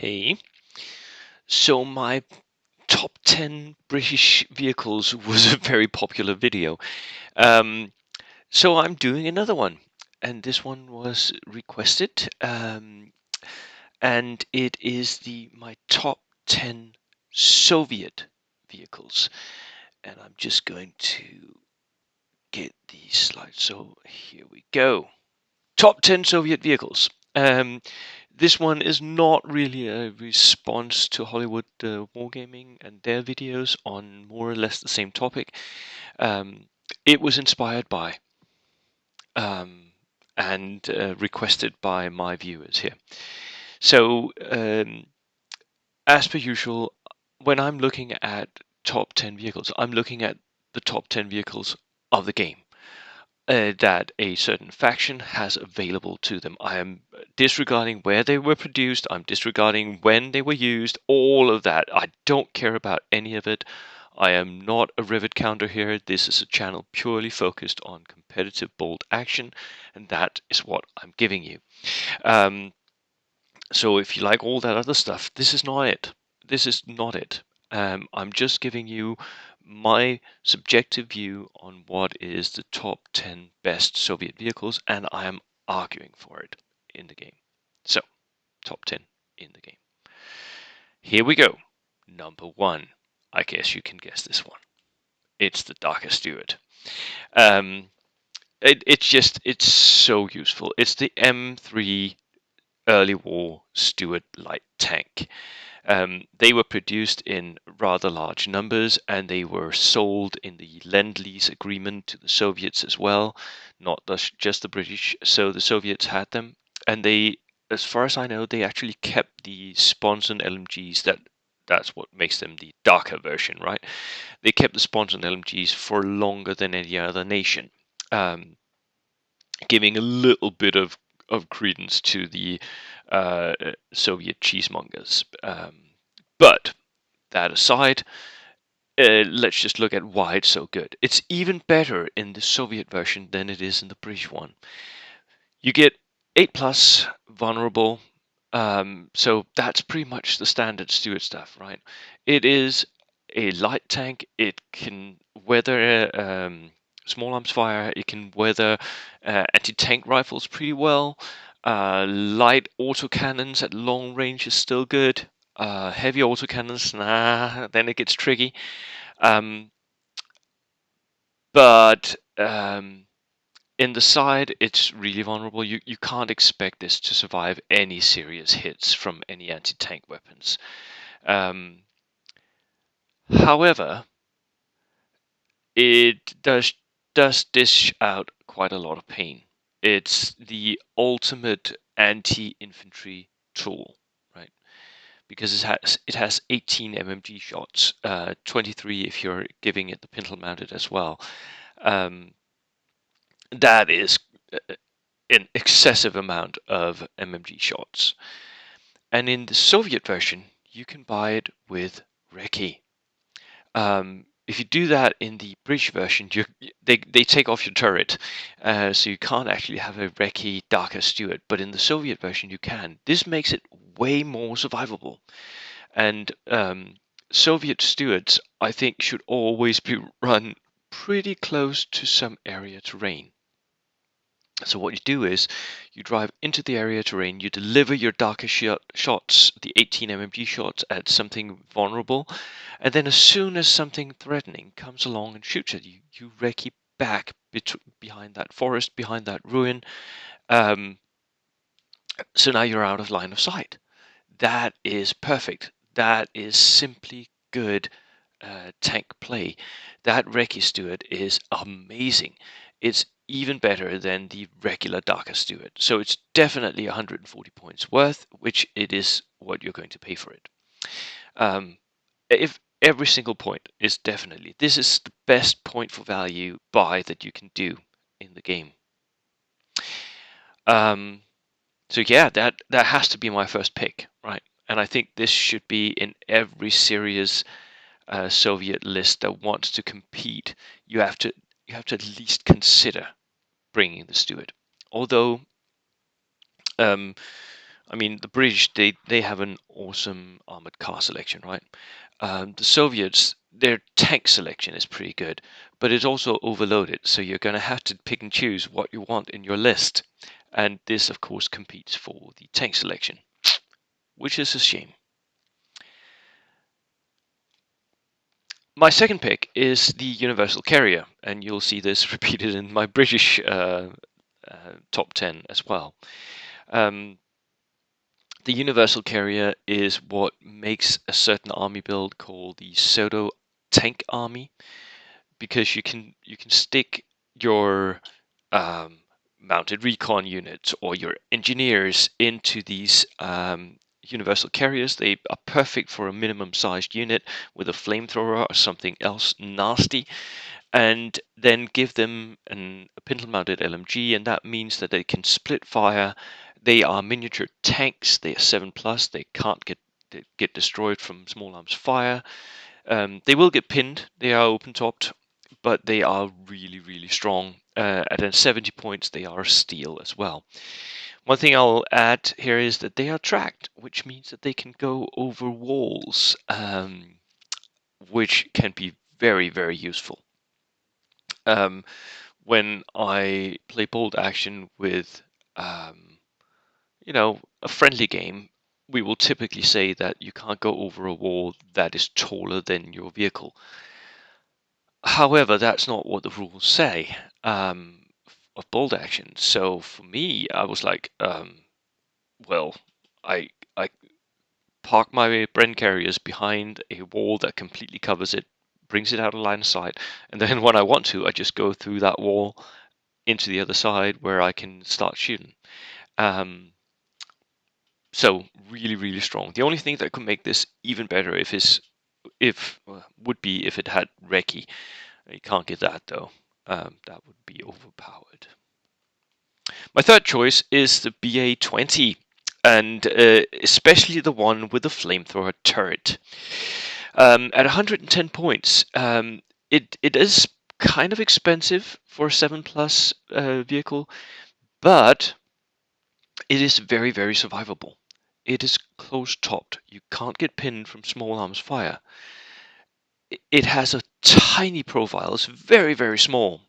Hey, so my top 10 British vehicles was a very popular video. Um, so I'm doing another one, and this one was requested, and it is my top 10 Soviet vehicles. And I'm just going to get these slides. So here we go. Top 10 Soviet vehicles. This one is not really a response to Hollywood wargaming and their videos on more or less the same topic. It was inspired by um, and requested by my viewers here. So, as per usual, when I'm looking at top 10 vehicles, I'm looking at the top 10 vehicles of the game. That a certain faction has available to them. I am disregarding where they were produced, I'm disregarding when they were used, all of that. I don't care about any of it. I am not a rivet counter here. This is a channel purely focused on competitive bold action, and that is what I'm giving you. So if you like all that other stuff, this is not it. This is not it. I'm just giving you my subjective view on what is the top 10 best Soviet vehicles, and I am arguing for it in the game. So, top 10 in the game. Here we go. Number 1. I guess you can guess this one. It's the Dakka Stuart. Um, it's so useful. It's the M3 early war Stuart light tank. They were produced in rather large numbers, and they were sold in the Lend-Lease agreement to the Soviets as well, not just the British. So the Soviets had them, and they, as far as I know, they actually kept the sponson LMGs. That's what makes them the darker version, right? They kept the sponson LMGs for longer than any other nation, um, giving a little bit of credence to the Soviet cheesemongers. But that aside, let's just look at why it's so good. It's even better in the Soviet version than it is in the British one. You get 8 plus vulnerable, so that's pretty much the standard Stuart stuff, right? It is a light tank. It can weather small arms fire. It can weather anti-tank rifles pretty well. Light autocannons at long range is still good. Heavy autocannons, nah, then it gets tricky. Um, but in the side, it's really vulnerable. You can't expect this to survive any serious hits from any anti-tank weapons. Um, However, it does dish out quite a lot of pain. It's the ultimate anti-infantry tool, right? Because it has 18 MMG shots, 23 if you're giving it the pintle mounted as well. Um, that is an excessive amount of MMG shots. And in the Soviet version, you can buy it with Recce. If you do that in the British version, they take off your turret, so you can't actually have a Recce Dakka Stuart. But in the Soviet version, you can. This makes it way more survivable. And Soviet Stuarts, I think, should always be run pretty close to some area terrain. So what you do is you drive into the area terrain, you deliver your darker shots, the 18 mmg shots, at something vulnerable, and then as soon as something threatening comes along and shoots at you, you recce back behind that forest, behind that ruin. Um, so now you're out of line of sight. That is perfect. That is simply good tank play. That Recce Stuart is amazing. It's even better than the regular Dakka Stuart. So it's definitely 140 points worth, which it is what you're going to pay for it. If every single point is definitely, this is the best point for value buy that you can do in the game. So yeah, that has to be my first pick, right? And I think this should be in every serious Soviet list that wants to compete. You have to at least consider bringing the Stuart. Although I mean, the British, they have an awesome armored car selection, right? The Soviets, their tank selection is pretty good, but it's also overloaded, so you're going to have to pick and choose what you want in your list. And this, of course, competes for the tank selection, which is a shame. My second pick is the Universal Carrier, and you'll see this repeated in my British top 10 as well. Um, the Universal Carrier is what makes a certain army build called the Soto Tank Army, because you can stick your um, mounted recon units or your engineers into these universal carriers. They are perfect for a minimum sized unit with a flamethrower or something else nasty, and then give them a pintle mounted LMG, and that means that they can split fire. They are miniature tanks. They are 7+. They can't get destroyed from small arms fire. They will get pinned. They are open topped, but they are really, really strong. At 70 points, they are steel as well. One thing I'll add here is that they are tracked, which means that they can go over walls, which can be very, very useful. Um, when I play bold action with, a friendly game, we will typically say that you can't go over a wall that is taller than your vehicle. However, that's not what the rules say of bold action. So for me, I was like, well, I park my Bren carriers behind a wall that completely covers it, brings it out of line of sight, and then when I want to, I just go through that wall into the other side where I can start shooting. Um, so really, really strong. The only thing that could make this even better would be if it had recce. You can't get that though. That would be overpowered. My third choice is the BA-20, and especially the one with the flamethrower turret. At 110 points, it is kind of expensive for a 7+ vehicle, but it is very, very survivable. It is close-topped. You can't get pinned from small arms fire. It has a tiny profile. It's very, very small.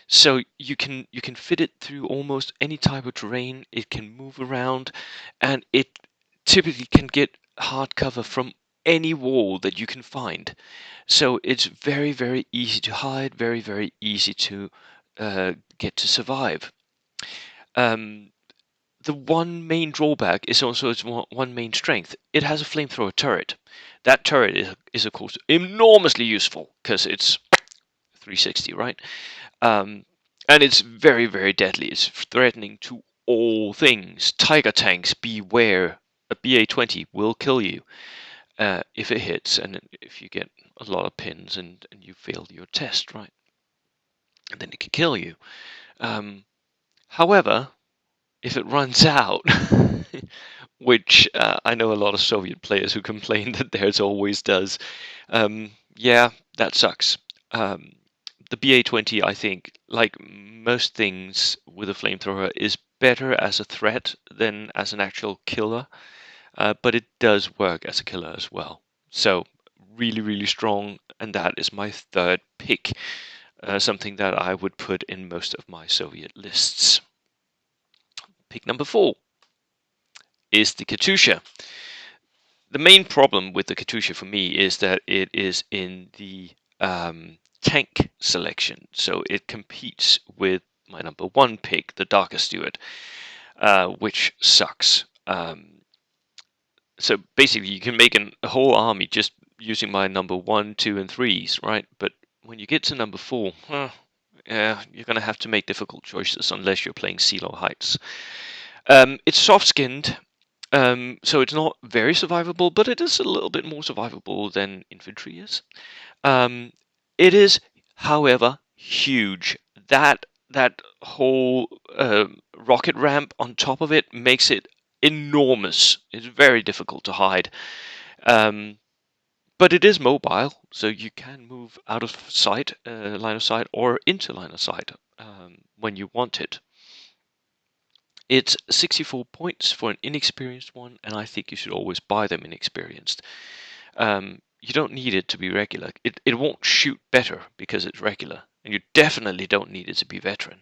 So you can fit it through almost any type of terrain. It can move around, and it typically can get hard cover from any wall that you can find. So it's very, very easy to hide, very, very easy to get to survive. Um, the one main drawback is also its one main strength. It has a flamethrower turret. That turret is of course enormously useful because it's 360, right? Um, and it's very, very deadly. It's threatening to all things. Tiger tanks, beware. A BA-20 will kill you if it hits, and if you get a lot of pins and you fail your test, right? And then it can kill you. However, if it runs out, which I know a lot of Soviet players who complain that theirs always does, yeah, that sucks. Um, the BA-20, I think, like most things with a flamethrower, is better as a threat than as an actual killer, but it does work as a killer as well. So really, really strong, and that is my third pick, something that I would put in most of my Soviet lists. Pick number 4 is the Katyusha. The main problem with the Katyusha for me is that it is in the tank selection, so it competes with my number 1 pick, the Dakka Stuart, which sucks. So basically, you can make a whole army just using my number 1, 2, and 3s, right? But when you get to number 4, yeah, you're going to have to make difficult choices unless you're playing CeeLo Heights. It's soft-skinned, so it's not very survivable, but it is a little bit more survivable than infantry is. Um, it is, however, huge. That whole rocket ramp on top of it makes it enormous. It's very difficult to hide. Um, but it is mobile, so you can move out of sight, line of sight, or into line of sight when you want it. It's 64 points for an inexperienced one, and I think you should always buy them inexperienced. You don't need it to be regular. It won't shoot better because it's regular, and you definitely don't need it to be veteran.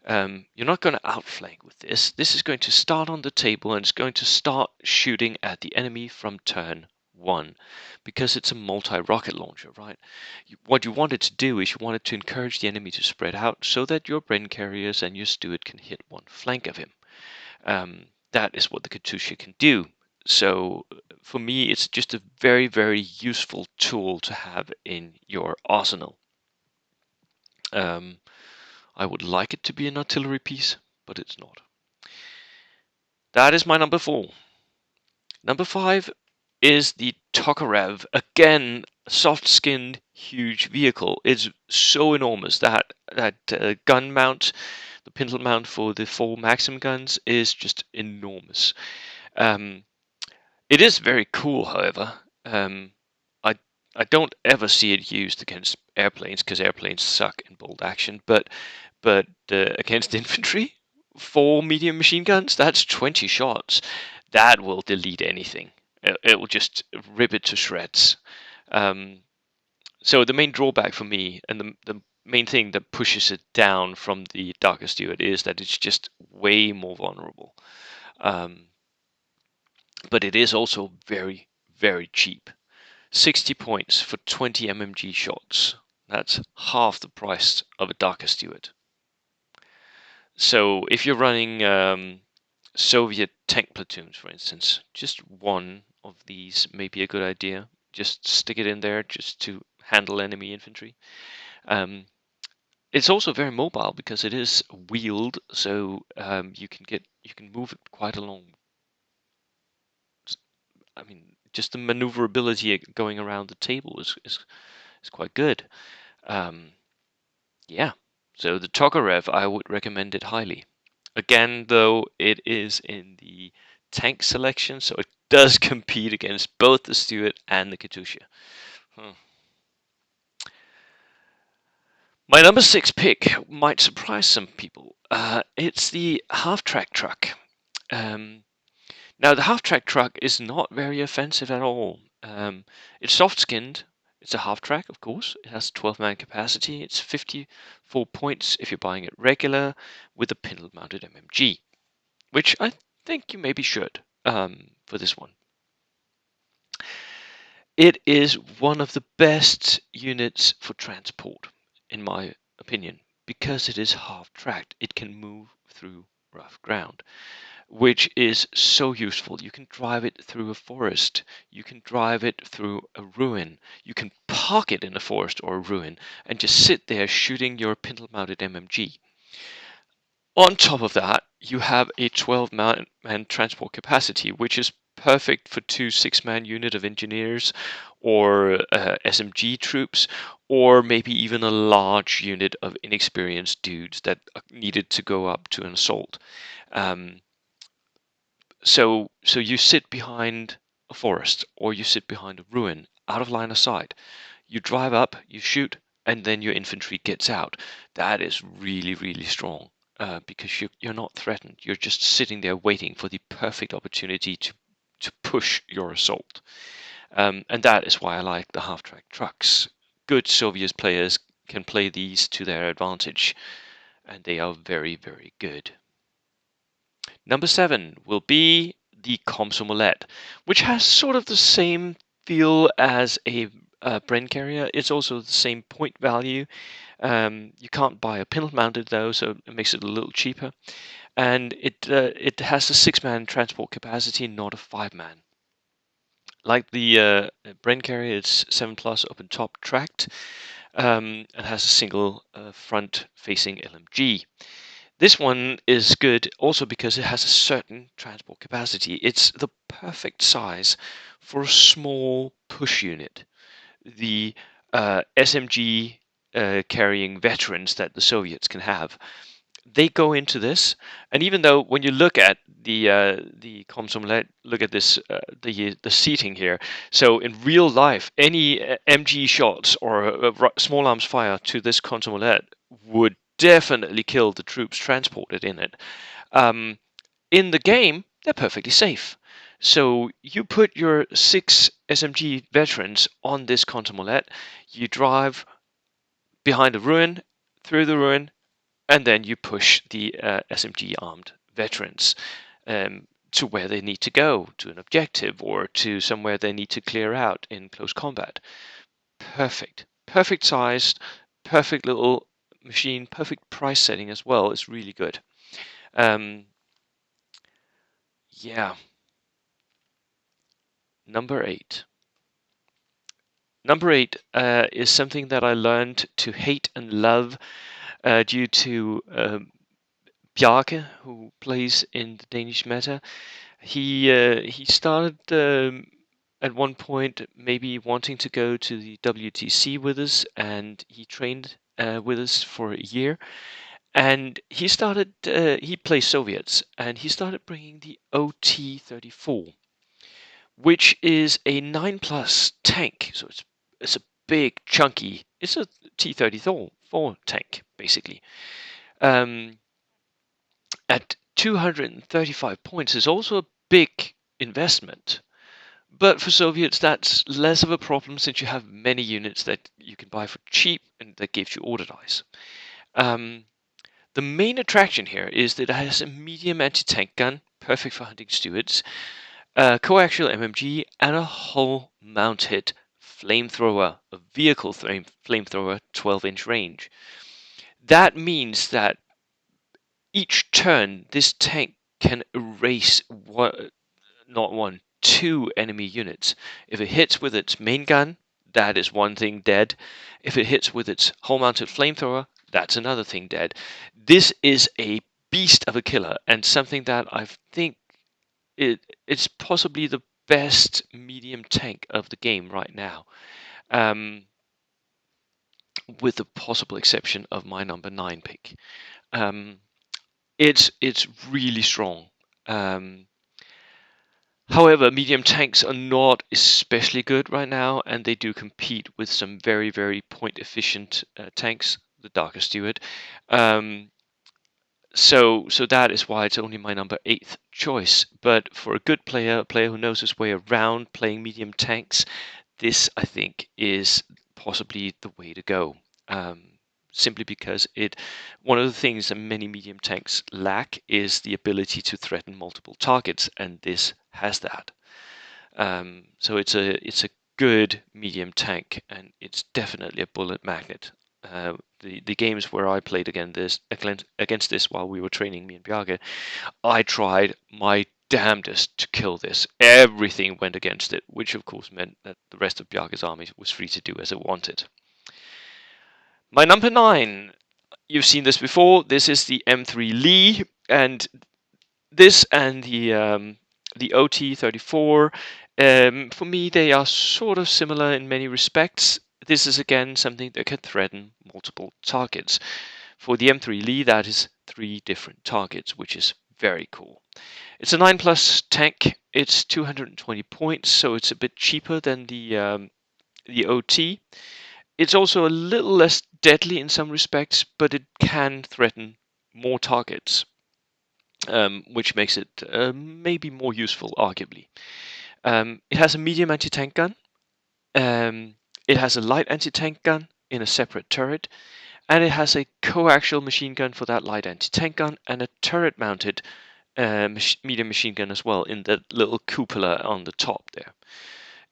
You're not going to outflank with this. This is going to start on the table and it's going to start shooting at the enemy from turn 1 because it's a multi-rocket launcher, right? What you wanted to do is you wanted to encourage the enemy to spread out so that your Bren carriers and your Stuart can hit one flank of him. That is what the Katyusha can do. So for me, it's just a very, very useful tool to have in your arsenal. I would like it to be an artillery piece, but it's not. That is my number 4. Number 5 is the Tokarev. Again, soft-skinned, huge vehicle. It's so enormous that gun mount, the pintle mount for the 4 Maxim guns, is just enormous. It is very cool, however. I I don't ever see it used against airplanes because airplanes suck in bolt action, but against infantry, 4 medium machine guns, that's 20 shots. That will delete anything. It will just rip it to shreds. So the main drawback for me, and the main thing that pushes it down from the Dakka Stuart, is that it's just way more vulnerable. But it is also very, very cheap. 60 points for 20 MMG shots. That's half the price of a Dakka Stuart. So if you're running Soviet tank platoons, for instance, just one of these may be a good idea. Just stick it in there just to handle enemy infantry. It's also very mobile because it is wheeled, so you can move it quite a long. I mean, just the maneuverability going around the table is quite good. Yeah, so the Tokarev, I would recommend it highly. Again, though, it is in the tank selection, so it does compete against both the Stuart and the Katyusha. My number 6 pick might surprise some people. It's the half-track truck. Now, the half-track truck is not very offensive at all. It's soft-skinned. It's a half-track, of course. It has 12-man capacity. It's 54 points if you're buying it regular with a pintle-mounted MMG, which I think you maybe should for this one. It is one of the best units for transport, in my opinion, because it is half-tracked. It can move through rough ground, which is so useful. You can drive it through a forest. You can drive it through a ruin. You can park it in a forest or a ruin and just sit there shooting your pintle-mounted MMG. On top of that, you have a 12-man transport capacity, which is perfect for 2 6-man unit of engineers or SMG troops, or maybe even a large unit of inexperienced dudes that are needed to go up to an assault. So you sit behind a forest or you sit behind a ruin out of line of sight. You drive up, you shoot, and then your infantry gets out. That is really, really strong because you're not threatened. You're just sitting there waiting for the perfect opportunity to push your assault. And that is why I like the half-track trucks. Good Soviet players can play these to their advantage, and they are very, very good. Number 7 will be the Komsomolet, which has sort of the same feel as a Bren carrier. It's also the same point value. You can't buy a pintle mounted though, so it makes it a little cheaper. And it has a 6-man transport capacity, not a 5-man. Like the Bren carrier, it's 7+ open top tracked and has a single front-facing LMG. This one is good also because it has a certain transport capacity. It's the perfect size for a small push unit. The SMG carrying veterans that the Soviets can have, they go into this, and even though when you look at the Komsomolet, look at this the seating here. So in real life, any MG shots or small arms fire to this Komsomolet would definitely kill the troops transported in it. In the game, they're perfectly safe. So you put your 6 SMG veterans on this Komsomolet, you drive behind a ruin, through the ruin, and then you push the SMG armed veterans to where they need to go, to an objective or to somewhere they need to clear out in close combat. Perfect. Perfect sized, perfect little machine, perfect price setting as well. It's really good. Um, yeah. Number 8. Number 8 is something that I learned to hate and love due to Bjarke, who plays in the Danish meta. He started at one point maybe wanting to go to the WTC with us, and he trained with us for a year. And he started. He plays Soviets, and he started bringing the OT-34, which is a 9 plus tank. So it's a big, chunky. It's a T-34 tank basically. Um, at 235 points is also a big investment. But for Soviets, that's less of a problem since you have many units that you can buy for cheap and that gives you order dice. The main attraction here is that it has a medium anti-tank gun, perfect for hunting Stuarts, a coaxial MMG, and a hull-mounted flamethrower, a vehicle flamethrower, 12-inch range. That means that each turn, this tank can erase not one, two enemy units. If it hits with its main gun, that is one thing dead. If it hits with its hull-mounted flamethrower, that's another thing dead. This is a beast of a killer, and something that I think it's possibly the best medium tank of the game right now, um, with the possible exception of my number 9 pick. Um, it's really strong. However, medium tanks are not especially good right now, and they do compete with some very, very point efficient tanks, the Dakka Stuart. Um, so that is why it's only my number 8th choice. But for a good player, a player who knows his way around playing medium tanks, this I think is possibly the way to go. Simply because one of the things that many medium tanks lack is the ability to threaten multiple targets, and this has that. So it's a good medium tank, and it's definitely a bullet magnet. The games where I played against this while we were training, me and Bjarke, I tried my damnedest to kill this. Everything went against it, which of course meant that the rest of Bjarke's army was free to do as it wanted. My number 9, you've seen this before. This is the M3 Lee, and this and the OT-34. For me, they are sort of similar in many respects. This is again something that can threaten multiple targets. For the M3 Lee, that is 3 different targets, which is very cool. It's a 9 plus tank. It's 220 points, so it's a bit cheaper than the OT. It's also a little less deadly in some respects, but it can threaten more targets, which makes it maybe more useful, arguably. It has a medium anti-tank gun. It has a light anti-tank gun in a separate turret, and it has a coaxial machine gun for that light anti-tank gun, and a turret-mounted medium machine gun as well in the little cupola on the top there.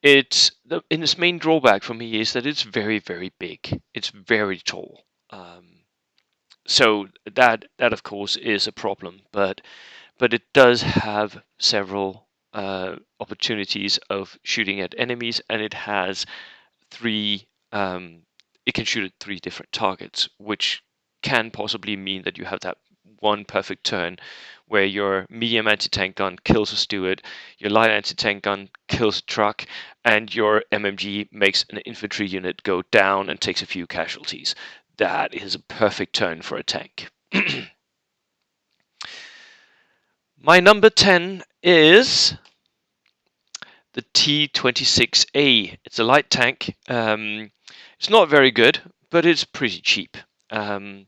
Its main drawback for me is that it's very, very big. It's very tall. So that of course is a problem, but it does have several opportunities of shooting at enemies, and it has 3. It can shoot at 3 different targets, which can possibly mean that you have that one perfect turn where your medium anti-tank gun kills a Stuart, your light anti-tank gun kills a truck, and your MMG makes an infantry unit go down and takes a few casualties. That is a perfect turn for a tank. My number 10 is the T-26A. It's a light tank. It's not very good, but it's pretty cheap. It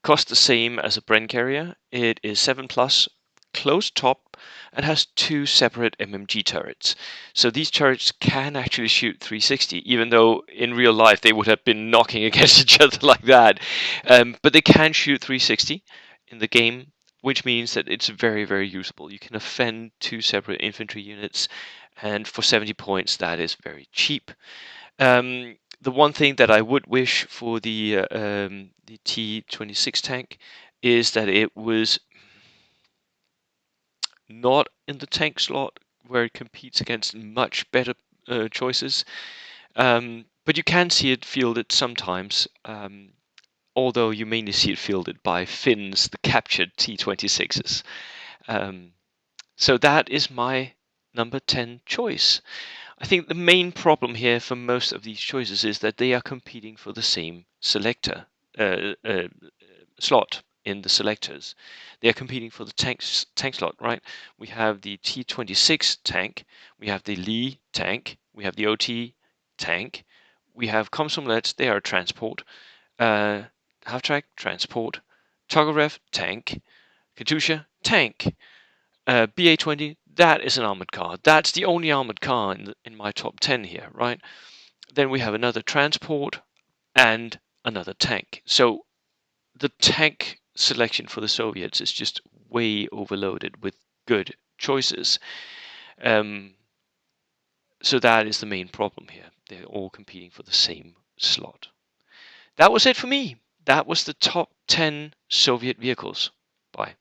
costs the same as a Bren carrier. It is 7 plus, closed top and has two separate MMG turrets. So these turrets can actually shoot 360, even though in real life they would have been knocking against each other like that. But they can shoot 360 in the game, which means that it's very, very usable. You can offend two separate infantry units, and for 70 points, that is very cheap. The one thing that I would wish for the T-26 tank is that it was not in the tank slot where it competes against much better choices. But you can see it fielded sometimes, although you mainly see it fielded by Finns, the captured T-26s. So that is my number 10 choice. I think the main problem here for most of these choices is that they are competing for the same selector slot in the selectors. They are competing for the tank slot, right? We have the T-26 tank, we have the Lee tank, we have the OT tank, we have Komsomolets, they are transport, half-track transport, Tokarev tank, Katyusha tank, BA-20, that is an armored car. That's the only armored car in my top 10 here, right? Then we have another transport and another tank. So the tank selection for the Soviets is just way overloaded with good choices. So that is the main problem here. They're all competing for the same slot. That was it for me. That was the top 10 Soviet vehicles. Bye.